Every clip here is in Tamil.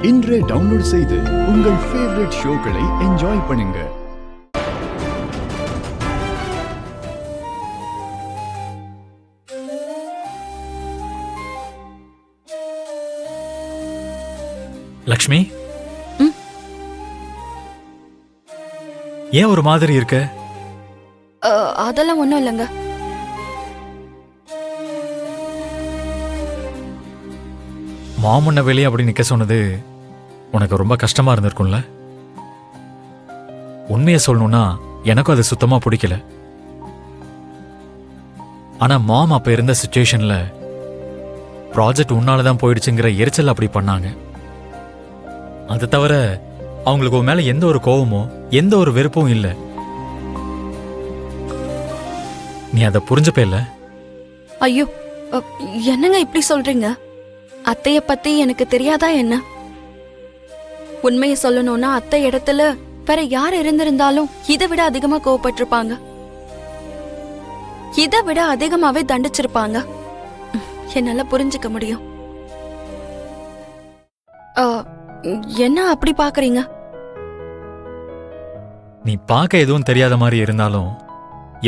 இன்றே டவுன்லோட் செய்து உங்கள் ஃபேவரட் ஷோக்களை என்ஜாய் பண்ணுங்க. லக்ஷ்மி, ஏன் ஒரு மாதிரி இருக்க? அதெல்லாம் ஒண்ணும் இல்லைங்க. மாமன்ன வெளியே அப்படி நிக்க சொன்னது உனக்கு ரொம்ப கஷ்டமா இருந்திருக்கும்ல? உண்மையை சொல்லணும்னா எனக்கும் அது சுத்தமா பிடிக்கல. ஆனா மாம் அப்ப இருந்த சிச்சுவேஷன்ல ப்ராஜெக்ட் உன்னாலதான் போயிடுச்சுங்கிற எரிச்சல் அப்படி பண்ணாங்க. அது தவிர அவங்களுக்கு உன் மேல எந்த ஒரு கோபமோ எந்த ஒரு வெறுப்பும் இல்லை. நீ அதை புரிஞ்சுப்பேல? ஐயோ, என்னங்க இப்படி சொல்றீங்க? அத்தைய பத்தி எனக்கு தெரியாதா என்ன? உண்மையை சொல்லணும்னா அத்தை இடத்துல வேற யார் இருந்திருந்தாலும் இதை விட அதிகமா கோவப்பட்டிருப்பாங்க, இதை விட அதிகமாவே தண்டிச்சிருப்பாங்க. என்னால புரிஞ்சுக்க முடியும். என்ன அப்படி பாக்குறீங்க? நீ பார்க்க எதுவும் தெரியாத மாதிரி இருந்தாலும்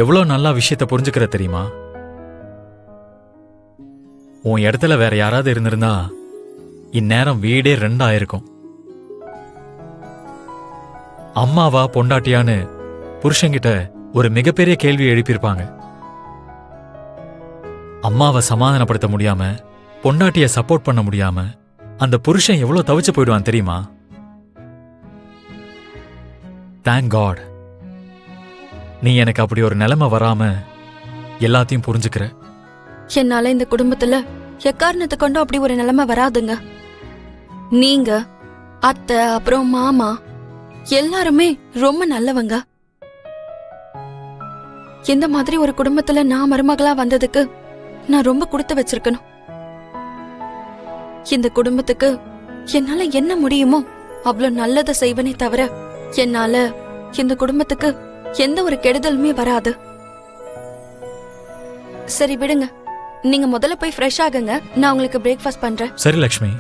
எவ்வளவு நல்லா விஷயத்தை புரிஞ்சுக்கிற தெரியுமா? உன் இடத்துல வேற யாராவது இருந்திருந்தா இந்நேரம் வீடே 2 ஆயிருக்கும். அம்மாவா பொண்டாட்டியான்னு புருஷங்கிட்ட ஒரு மிகப்பெரிய கேள்வி எழுப்பியிருப்பாங்க. அம்மாவை சமாதானப்படுத்த முடியாம பொண்டாட்டிய சப்போர்ட் பண்ண முடியாம அந்த புருஷன் எவ்வளவு தவிச்சு போயிடுவான் தெரியுமா? தேங்க் காட் நீ எனக்கு அப்படி ஒரு நிலைமை வராம எல்லாத்தையும் புரிஞ்சுக்கிற. என்னால இந்த குடும்பத்துல எக்காரணத்தை கொண்டும் அப்படி ஒரு நிலைமை வராதுங்க. நீங்க, அத்தை, அப்புறம் மாமா எல்லாருமே ரொம்ப நல்லவங்க. இந்த மாதிரி ஒரு குடும்பத்துல நான் மருமகளா வந்ததுக்கு நான் ரொம்ப கொடுத்து வச்சிருக்கணும். இந்த குடும்பத்துக்கு என்னால என்ன முடியுமோ அவ்வளவு நல்லதை செய்வனே தவிர என்னால இந்த குடும்பத்துக்கு எந்த ஒரு கெடுதலுமே வராது. சரி விடுங்க, நீங்க முதல்ல போய் ஃப்ரெஷ் ஆகுங்க, நான் உங்களுக்கு பிரேக்ஃபாஸ்ட் பண்றேன். சரி லக்ஷ்மி.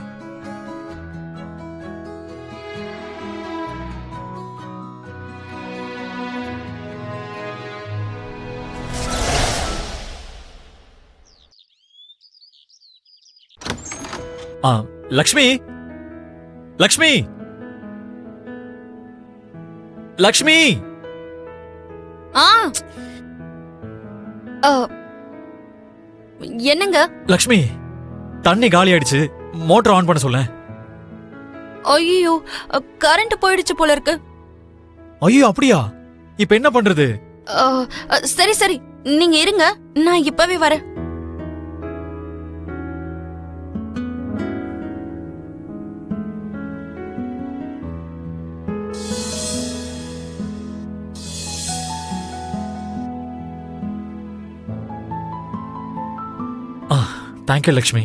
லக்ஷ்மி, லக்ஷ்மி, லக்ஷ்மி. என்னங்க? லக்ஷ்மி, தண்ணி காலி ஆயிடுச்சு, மோட்டர் ஆன் பண்ண சொல்ல. ஐயோ, கரண்ட் போயிடுச்சு போல இருக்கு. ஐயோ அப்படியா? இப்ப என்ன பண்றது? சரி சரி, நீங்க இருங்க, நான் இப்பவே வரேன். தேங்க்யூ லக்ஷ்மி.